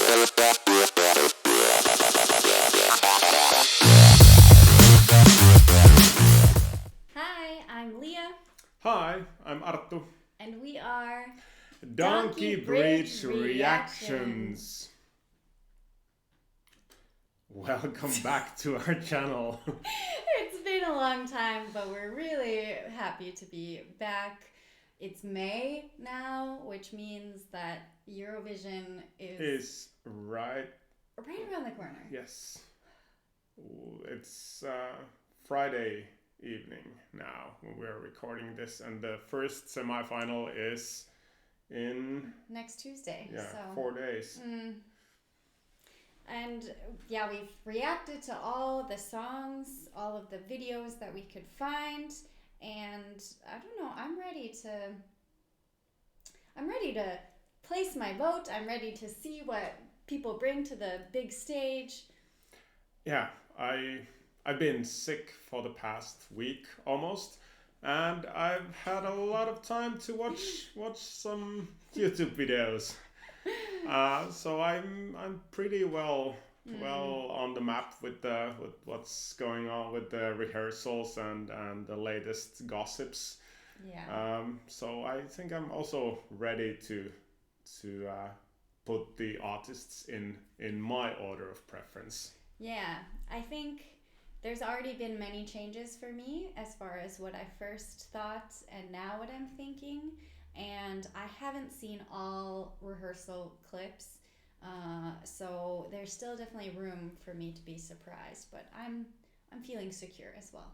Hi, I'm Leah. Hi, I'm Arttu. And we are Donkey Bridge Reactions. Welcome back to our channel. It's been a long time, but we're really happy to be back. It's May now, which means that Eurovision is right around the corner. Yes. It's Friday evening now when we're recording this, and the first semi-final is in next Tuesday. Yeah, so 4 days. And yeah, we've reacted to all the songs, all of the videos that we could find, and I don't know, I'm ready to place my vote. I'm ready to see what people bring to the big stage. Yeah, I've been sick for the past week almost, and I've had a lot of time to watch some YouTube videos. So I'm pretty well on the map with what's going on with the rehearsals and the latest gossips. Yeah. So I think I'm also ready to put the artists in my order of preference. Yeah, I think there's already been many changes for me as far as what I first thought and now what I'm thinking. And I haven't seen all rehearsal clips, so there's still definitely room for me to be surprised, but I'm feeling secure as well.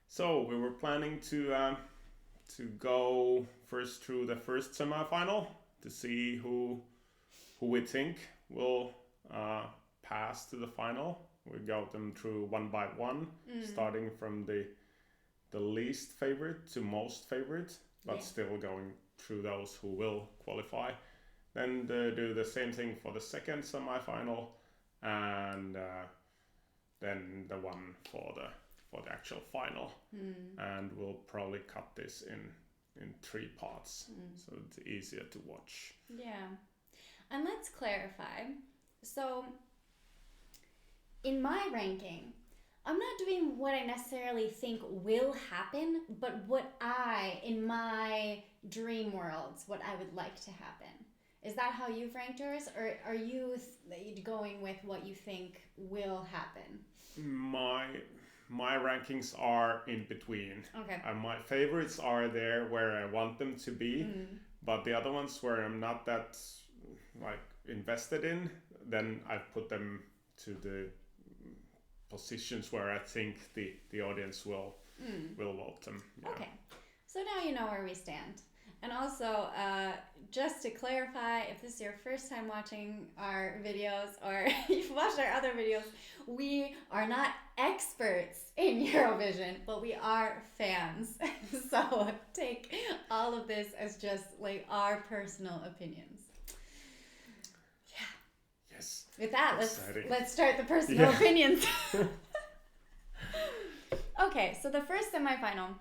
So we were planning to go first through the first semi-final to see who we think will pass to the final. We got them through one by one, starting from the least favorite to most favorite, but still going through those who will qualify. Then do the same thing for the second semi-final, and then the one for the actual final. And we'll probably cut this in 3 parts, so it's easier to watch. Yeah, and let's clarify. So in my ranking, I'm not doing what I necessarily think will happen, but what in my dream worlds, what I would like to happen. Is that how you've ranked yours, or are you going with what you think will happen? My rankings are in between. Okay. My favorites are there where I want them to be, but the other ones where I'm not that invested in, then I've put them to the positions where I think the audience will vote them. Yeah. Okay, so now you know where we stand. And also, just to clarify, if this is your first time watching our videos or you've watched our other videos, we are not experts in Eurovision, but we are fans. So take all of this as just our personal opinions. Yes. With that, let's start the personal opinions. Okay, so the first semifinal,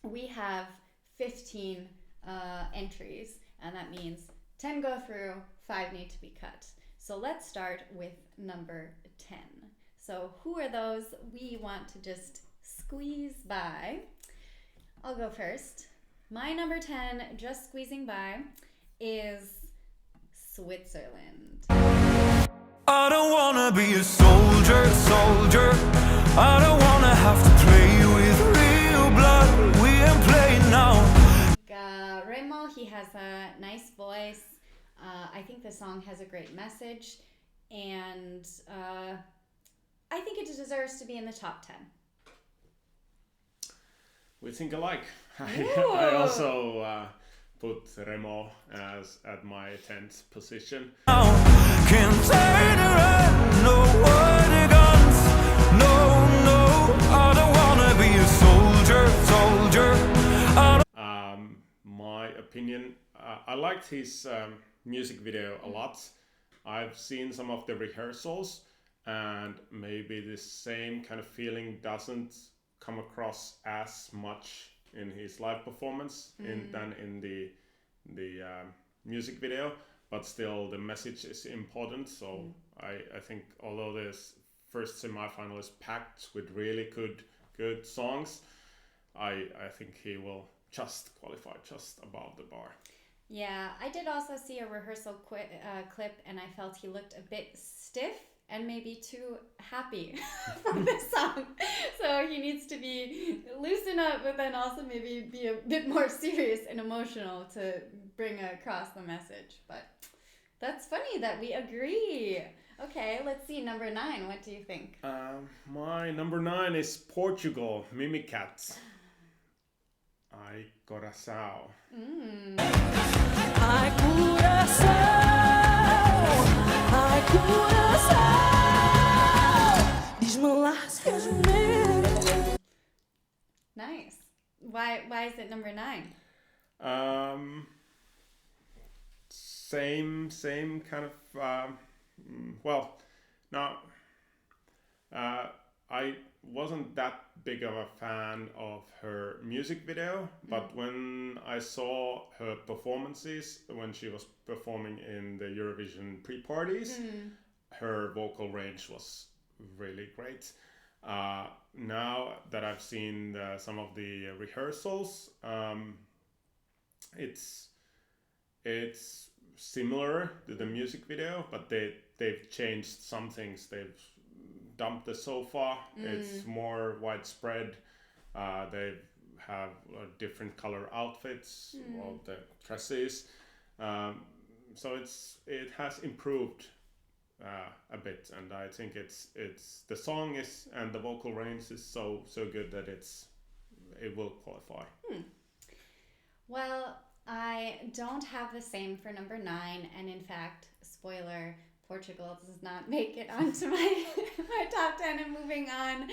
we have 15 entries, and that means 10 go through, 5 need to be cut. So let's start with number 10. So who are those we want to just squeeze by? I'll go first. My number 10, just squeezing by, is Switzerland. I don't wanna be a soldier. I don't wanna have to play with real blood. We ain't playing now. Remo, he has a nice voice. I think the song has a great message, and I think it deserves to be in the top 10. We think alike. I also put Remo at my 10th position. Can't turn around, no Waterguns. No, I don't wanna be a soldier. My opinion, I liked his music video a lot. I've seen some of the rehearsals, and maybe the same kind of feeling doesn't come across as much in his live performance than in the music video. but still the message is important. So I think although this first semi-final is packed with really good songs, I think he will just qualify just above the bar. Yeah, I did also see a rehearsal clip, and I felt he looked a bit stiff and maybe too happy for this song. So he needs to be loosen up, but then also maybe be a bit more serious and emotional to bring across the message. But that's funny that we agree. Okay, let's see, number 9. What do you think? My number 9 is Portugal, Mimicat. Ai Coração. Ai coração, ai coração, diz-me lá se és meu. Nice. Why is it number 9? Same kind of I wasn't that big of a fan of her music video, but when I saw her performances when she was performing in the Eurovision pre-parties, her vocal range was really great. Now that I've seen some of the rehearsals, it's similar to the music video, but they've changed some things. They've dumped the sofa. It's more widespread. They have different color outfits of the dresses. So it has improved a bit, and I think it's the song is and the vocal range is so good that it will qualify. Well, I don't have the same for number 9, and in fact, spoiler, Portugal does not make it onto my top 10. And moving on,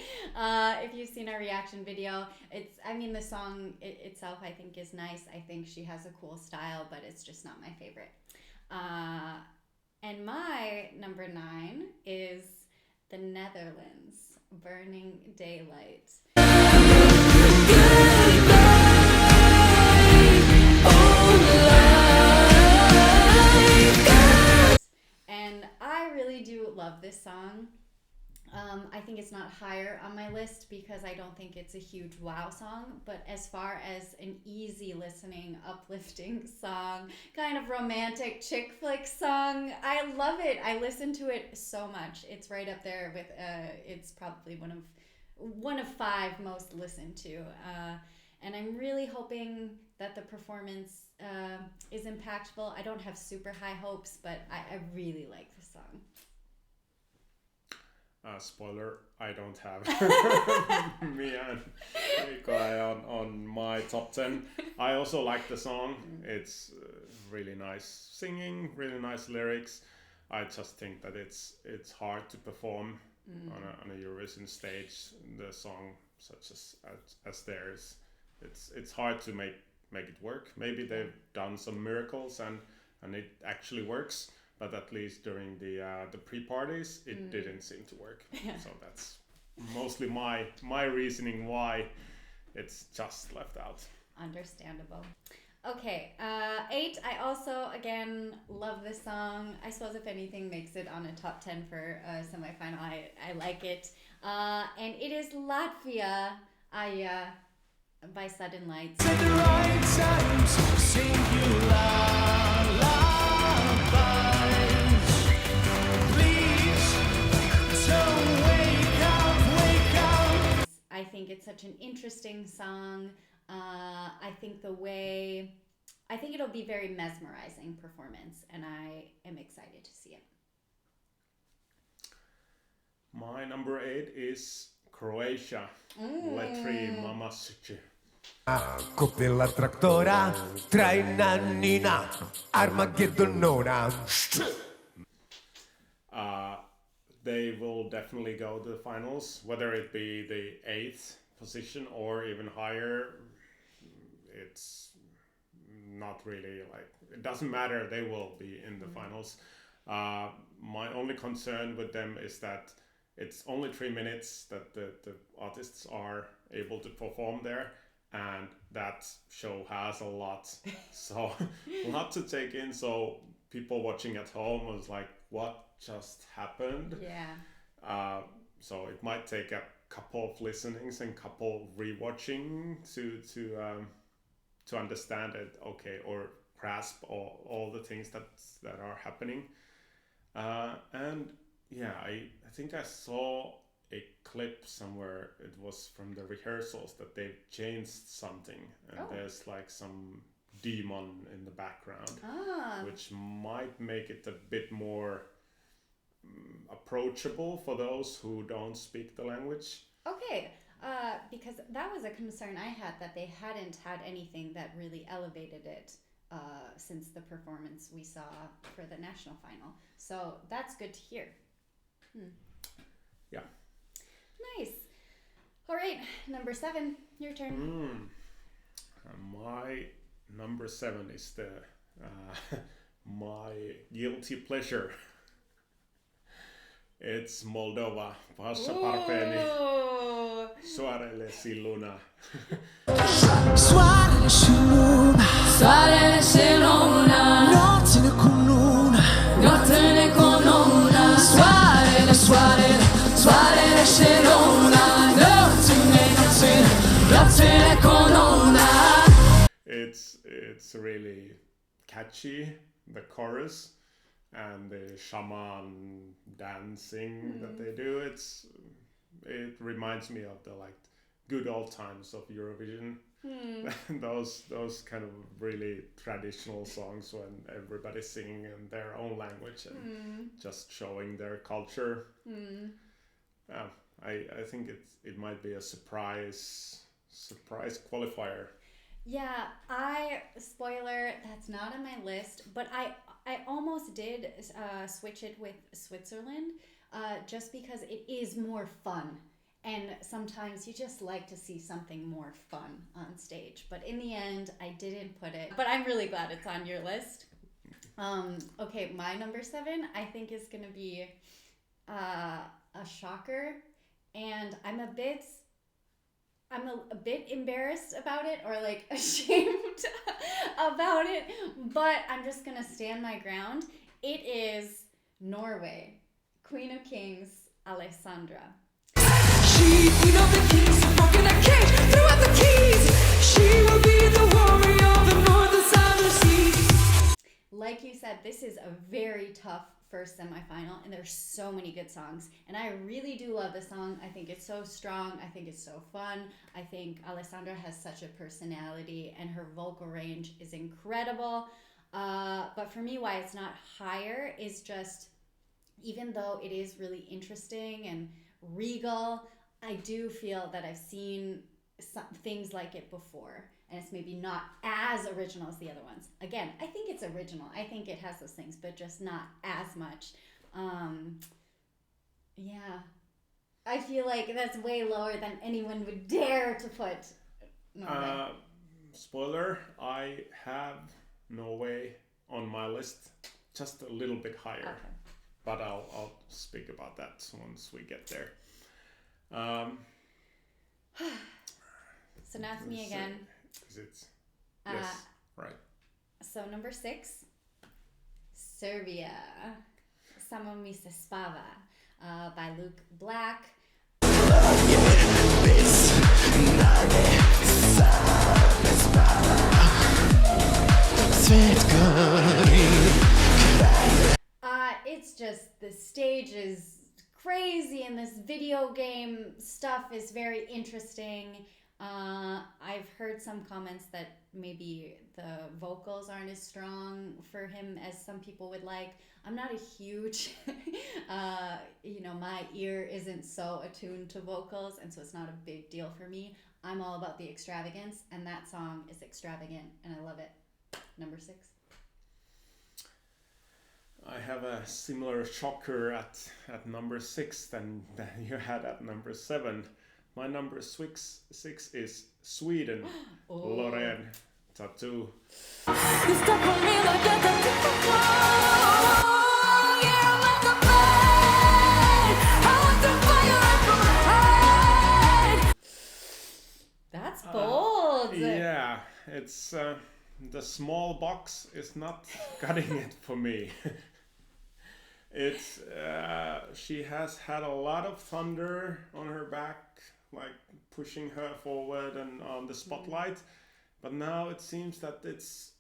if you've seen our reaction video, the song itself I think is nice. I think she has a cool style, but it's just not my favorite. And my number 9 is the Netherlands, Burning Daylight. And I really do love this song. I think it's not higher on my list because I don't think it's a huge wow song, but as far as an easy listening, uplifting song, kind of romantic chick flick song, I love it. I listen to it so much. It's right up there with it's probably one of 5 most listened to. And I'm really hoping that the performance is impactful. I don't have super high hopes, but I really like the song. Spoiler, I don't have me and Nicolai on my top 10. I also like the song. It's really nice singing, really nice lyrics. I just think that it's hard to perform on a Eurovision stage. The song such as theirs, it's hard to make it work. Maybe they've done some miracles and it actually works. But at least during the pre-parties, it didn't seem to work. So that's mostly my reasoning why it's just left out. Understandable. Okay, 8. I also, again, love this song. I suppose if anything makes it on a top 10 for a semi-final, I like it. And it is Latvia, Aijä, by Sudden Lights. At the right times, sing you lullabies. Please don't wake up. I think it's such an interesting song. I think it'll be very mesmerizing performance, and I am excited to see it. My number 8 is Croatia, Letri Mamasici. Copilla traktora, trainanina, Armageddonona. They will definitely go to the finals, whether it be the 8th position or even higher. It's not really it doesn't matter. They will be in the finals. My only concern with them is that it's only 3 minutes that the artists are able to perform there, and that show has a lot to take in. So people watching at home was like, what just happened? Yeah. So it might take a couple of listenings and couple rewatching to understand it, okay, or grasp all the things that are happening. And yeah, I think I saw a clip somewhere. It was from the rehearsals that they've changed something, and there's like some demon in the background, which might make it a bit more approachable for those who don't speak the language. Okay, because that was a concern I had, that they hadn't had anything that really elevated it since the performance we saw for the national final. So that's good to hear. Yeah. Nice. All right, number 7, your turn. My number 7 is the my guilty pleasure. It's Moldova. Passa parpeeni. Soarele si luna. Soarele si luna. Soarele si luna. Nottene con luna. Nottene con luna. Soarele, soarele. Soarele si luna. Nottene con luna. It's really catchy, the chorus. And the shaman dancing that they do, it reminds me of the like good old times of Eurovision. those kind of really traditional songs when everybody's singing in their own language and just showing their culture. I think it might be a surprise qualifier. Yeah, spoiler, that's not on my list, but I almost did switch it with Switzerland, just because it is more fun. And sometimes you just like to see something more fun on stage. But in the end, I didn't put it. But I'm really glad it's on your list. Okay, my number 7, I think, is going to be a shocker. And I'm a bit embarrassed about it, or like ashamed about it, but I'm just gonna stand my ground. It is Norway, Queen of Kings, Alessandra. She, Queen of the Kings, broken a cage, threw out the keys. She will be the warrior of the northern side of the sea. Like you said, this is a very tough first semifinal, and there's so many good songs, and I really do love the song. I think it's so strong. I think it's so fun. I think Alessandra has such a personality, and her vocal range is incredible. But for me, why it's not higher is just, even though it is really interesting and regal, I do feel that I've seen some things like it before, and it's maybe not as original as the other ones. Again, I think it's original. I think it has those things, but just not as much. Yeah. I feel like that's way lower than anyone would dare to put Norway. Spoiler, I have Norway on my list just a little bit higher. Okay. But I'll speak about that once we get there. So now it's me again. Is it? Yes, right. So number 6, Serbia. Samo Spava by Luke Black. It's just, the stage is crazy, and this video game stuff is very interesting. I've heard some comments that maybe the vocals aren't as strong for him as some people would like. I'm not a huge, my ear isn't so attuned to vocals, and so it's not a big deal for me. I'm all about the extravagance, and that song is extravagant, and I love it. Number 6. I have a similar shocker at number 6 than you had at number 7. My number 6 is Sweden. Loreen, Tattoo. That's bold. Yeah, it's the small box is not cutting it for me. It's she has had a lot of thunder on her back, like pushing her forward and on the spotlight, but now it seems that it's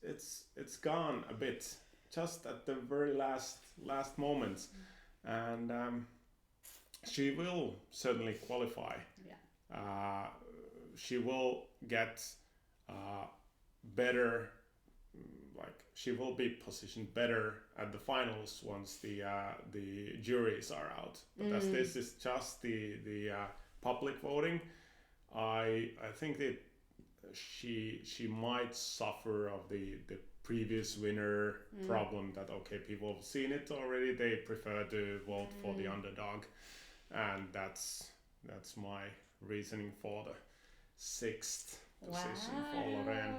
gone a bit, just at the very last moments, and she will certainly qualify. Yeah. She will get better. Like she will be positioned better at the finals once the juries are out. But as this is just the public voting, I think that she might suffer of the previous winner problem, that okay, people have seen it already, they prefer to vote for the underdog, and that's my reasoning for the 6th position for Lorraine.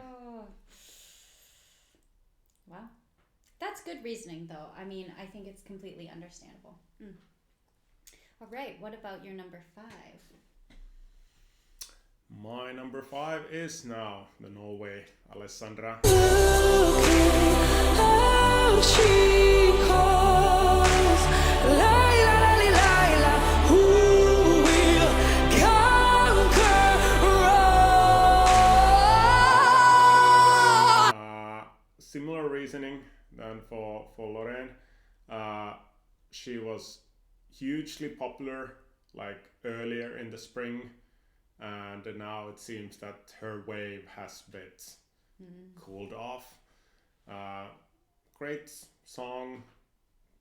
Wow. That's good reasoning, though. I mean, I think it's completely understandable. All right, what about your number 5? My number 5 is now the Norway, Alessandra. How she calls, Laila, Laila, who will conquer all? Similar reasoning than for Lorraine. She was hugely popular like earlier in the spring, and now it seems that her wave has a bit cooled off. Great song,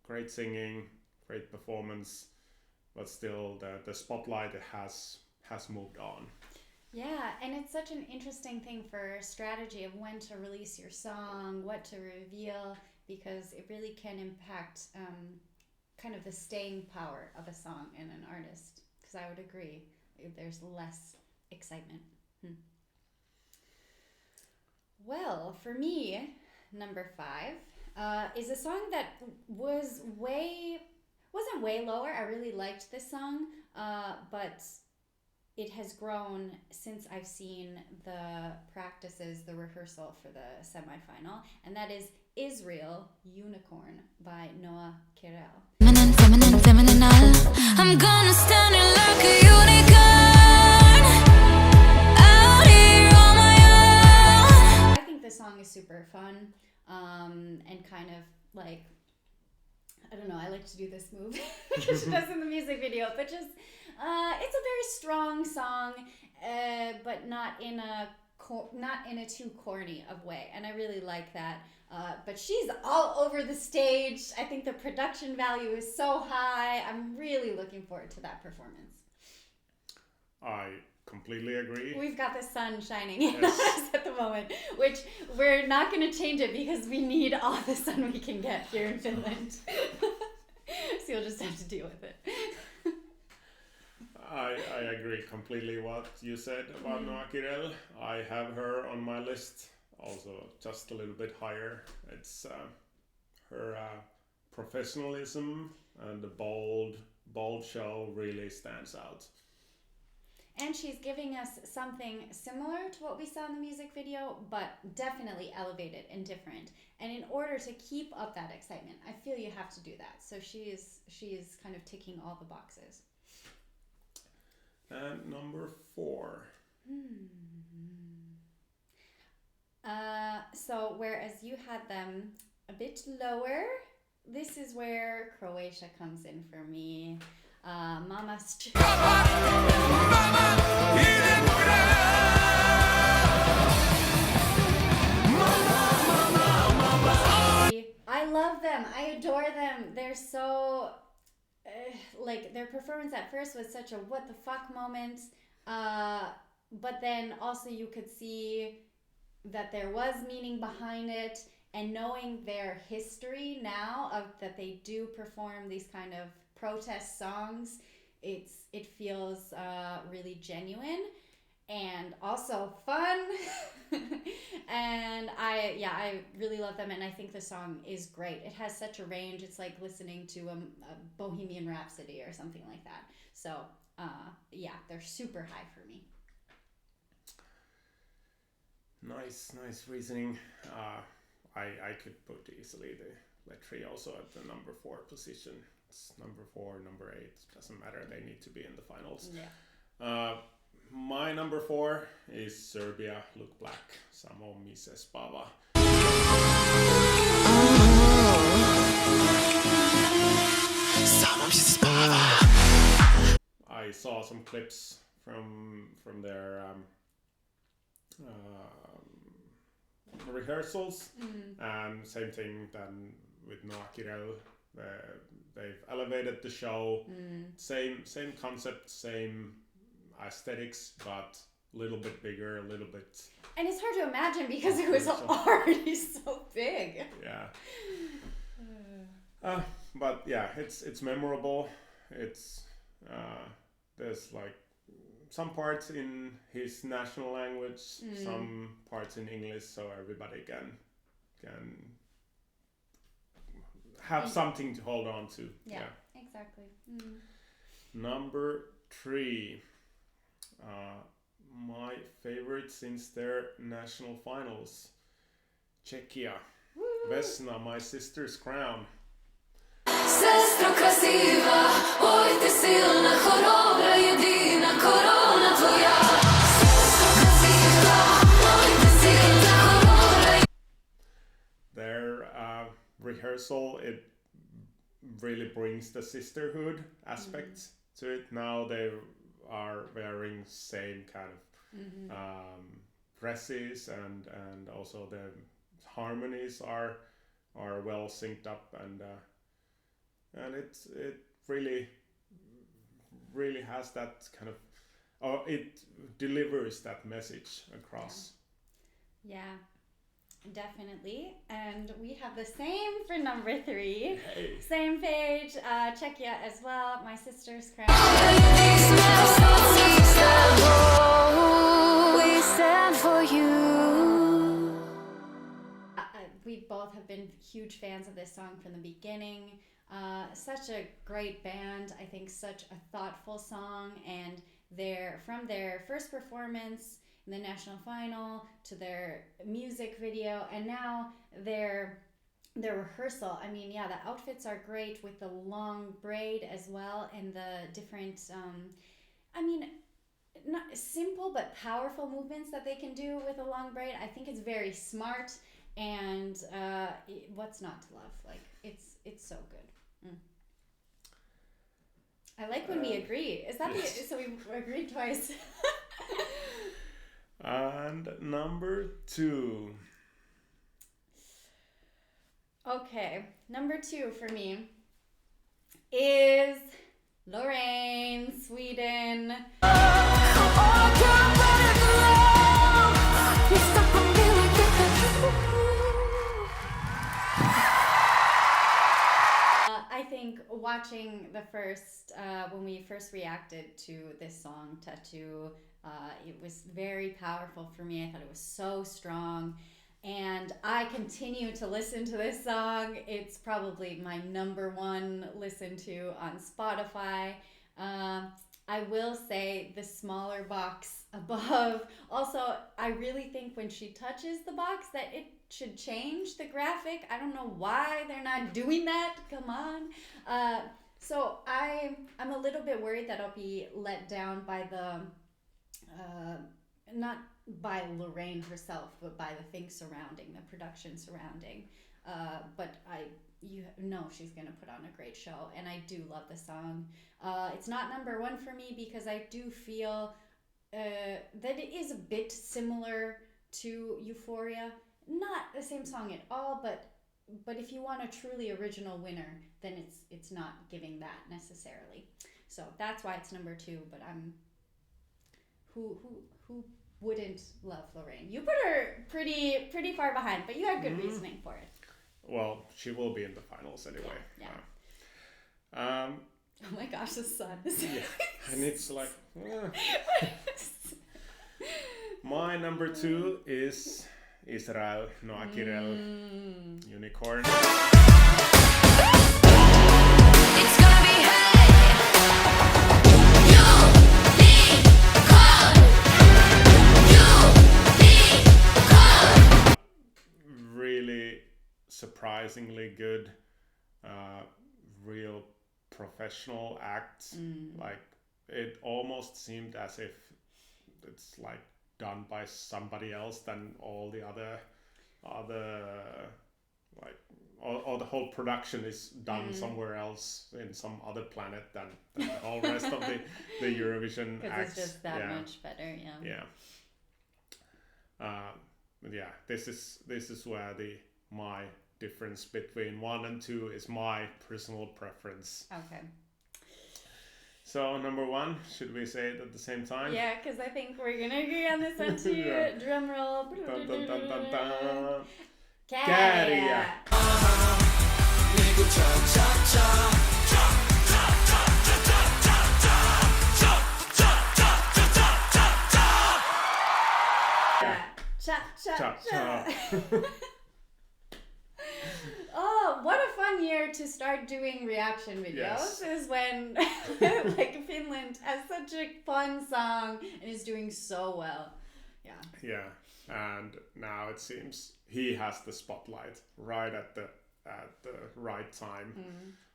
great singing, great performance, but still the spotlight has moved on. Yeah, and it's such an interesting thing for strategy of when to release your song, what to reveal, because it really can impact kind of the staying power of a song and an artist. Because I would agree, there's less excitement. Well, for me, number 5 is a song that wasn't way lower. I really liked this song, but it has grown since I've seen the practices, the rehearsal for the semi-final, and that is Israel Unicorn by Noah Kirel. Feminine, I'm gonna stand it like a unicorn out here on my own. I think this song is super fun, and kind of like, I don't know, I like to do this move that she does in the music video, but just it's a very strong song, but not in a too corny of way, and I really like that. But she's all over the stage. I think the production value is so high. I'm really looking forward to that performance. I completely agree. We've got the sun shining in us at the moment, which we're not going to change it because we need all the sun we can get here in Finland. So you'll just have to deal with it. I agree completely what you said about Noah Kirel. I have her on my list, also just a little bit higher. It's her professionalism and the bold show really stands out. And she's giving us something similar to what we saw in the music video, but definitely elevated and different. And in order to keep up that excitement, I feel you have to do that. So she is kind of ticking all the boxes. And number 4. So whereas you had them a bit lower, this is where Croatia comes in for me. Mama's I love them. I adore them. They're so like, their performance at first was such a what the fuck moment, but then also you could see that there was meaning behind it, and knowing their history now of that they do perform these kind of protest songs, it feels really genuine and also fun. And I really love them, and I think the song is great. It has such a range. It's like listening to a Bohemian Rhapsody or something like that. So they're super high for me. Nice reasoning. I could put easily the Letri also at the number 4 position. It's number 4, number 8, doesn't matter. They need to be in the finals. Yeah. My number 4 is Serbia, Look Black, Samo, Spava. I saw some clips from their rehearsals, and same thing than with Nicolai. They've elevated the show. Same concept, same aesthetics, but a little bit bigger, a little bit. And it's hard to imagine because it was already so big. Yeah. But yeah, it's memorable. It's there's like some parts in his national language, some parts in English, so everybody can have something to hold on to. Yeah. Exactly. Number 3, my favorite since their national finals, Czechia. Vesna, My Sister's Crown. Sestro krasiva, oj ty silna, chorobra, jedina korona tvoja. Sestro krasiva, oj ty silna, chorobra. Their rehearsal, it really brings the sisterhood aspect to it. Now they are wearing same kind of dresses, and also the harmonies are well synced up, and it really has that kind of it delivers that message across. Yeah, definitely. And we have the same for number 3. Hey. Same page, Czechia as well. My Sister's Crown. We stand for you. We both have been huge fans of this song from the beginning. Such a great band. I think such a thoughtful song, and from their first performance in the national final to their music video, and now their rehearsal. I mean, yeah, the outfits are great with the long braid as well, and the different not simple but powerful movements that they can do with a long braid. I think it's very smart, and what's not to love? Like, it's so good. I like when we agree. Is that yes. So we agreed twice. And number 2. Okay, number 2 for me is Lorraine, Sweden. I think watching the first, when we first reacted to this song, Tattoo, it was very powerful for me. I thought it was so strong. And I continue to listen to this song. It's probably my number 1 listen to on Spotify. I will say the smaller box above. Also, I really think when she touches the box that it should change the graphic. I don't know why they're not doing that. Come on. So I'm a little bit worried that I'll be let down by the, not by Lorraine herself, but by the things surrounding, the production surrounding. But you know she's going to put on a great show, and I do love the song. It's not number 1 for me because I do feel that it is a bit similar to Euphoria. Not the same song at all, but if you want a truly original winner, then it's not giving that necessarily. So that's why it's number 2. But who wouldn't love Lorraine? You put her pretty far behind, but you had good reasoning for it. Well, she will be in the finals anyway. Yeah. Oh my gosh, the sun. Yeah, and it's like. My number 2 is Israel, Noah Kirel, Unicorn. It's gonna be hey, unicorn, unicorn. professional act. Like it almost seemed as if it's like done by somebody else than all the other like all the whole production is done somewhere else in some other planet than the whole rest of the Eurovision acts. Because it's just that much better. But yeah, this is where my difference between 1 and 2 is my personal preference. Okay. So number 1, should we say it at the same time? Yeah, because I think we're gonna agree on this one too. Yeah. Drum roll. Dun, dun, dun, dun, dun. Kääriä. Cha. Oh, what a fun year to start doing reaction videos. Is when like Finland has such a fun song and is doing so well. Yeah, and now it seems he has the spotlight right at the right time.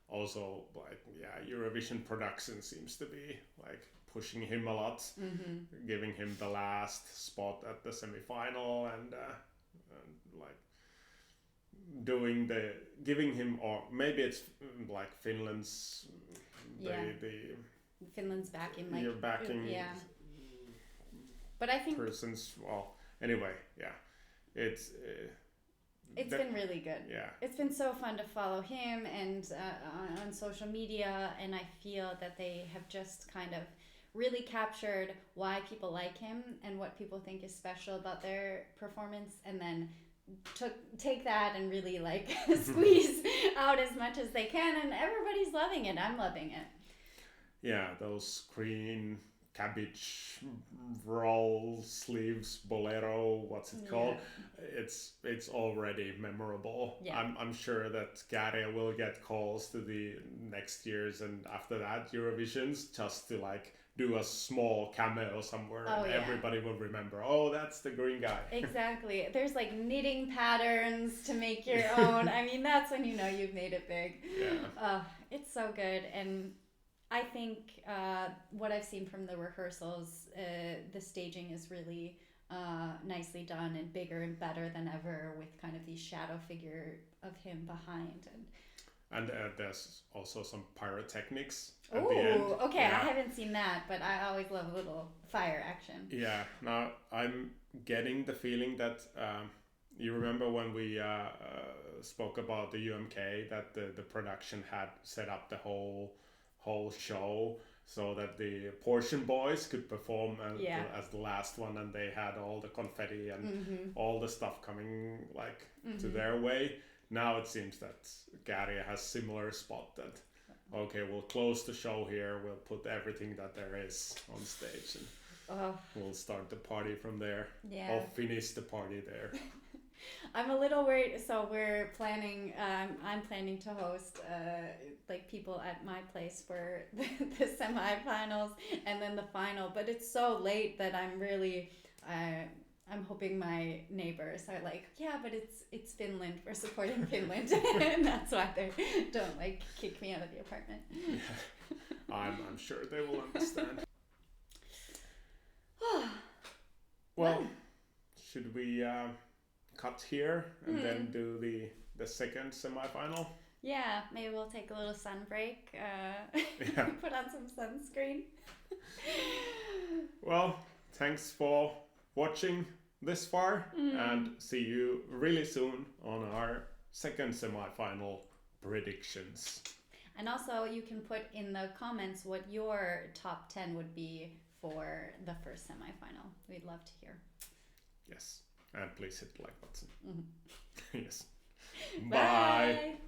Also, like Eurovision production seems to be like pushing him a lot, giving him the last spot at the semi-final and like giving him, or maybe it's like Finland's Finland's backing, like you're backing but I think persons. Well, anyway, it's been really good. Yeah, it's been so fun to follow him and on social media, and I feel that they have just kind of really captured why people like him and what people think is special about their performance, and then take that and really like squeeze out as much as they can, and everybody's loving it. I'm loving it. Yeah, those green cabbage roll sleeves bolero, what's it called? It's already memorable. I'm sure that Kääriä will get calls to the next years and after that Eurovisions just to like do a small cameo somewhere, and everybody will remember, oh, that's the green guy. Exactly. There's like knitting patterns to make your own. I mean, that's when you know you've made it big. It's so good. And I think what I've seen from the rehearsals, the staging is really nicely done and bigger and better than ever, with kind of the shadow figure of him behind. And there's also some pyrotechnics at the end. Okay, I haven't seen that, but I always love a little fire action. Yeah, now I'm getting the feeling that you remember when we spoke about the UMK, that the production had set up the whole show so that the portion boys could perform as the last one, and they had all the confetti and all the stuff coming like to their way. Now it seems that Kääriä has similar spot that, okay, we'll close the show here, we'll put everything that there is on stage, and we'll start the party from there. Or finish the party there. I'm a little worried. So we're planning, I'm planning to host like people at my place for the semi-finals and then the final, but it's so late that I'm really... I'm hoping my neighbors are like, but it's Finland, we're supporting Finland, and that's why they don't like kick me out of the apartment. I'm sure they will understand. Well, should we cut here and then do the second semi-final? Yeah, maybe we'll take a little sun break. Put on some sunscreen. Well, thanks for watching this far, and see you really soon on our second semi-final predictions. And also you can put in the comments what your top 10 would be for the first semi-final. We'd love to hear. Yes, and please hit the like button. Yes. Bye.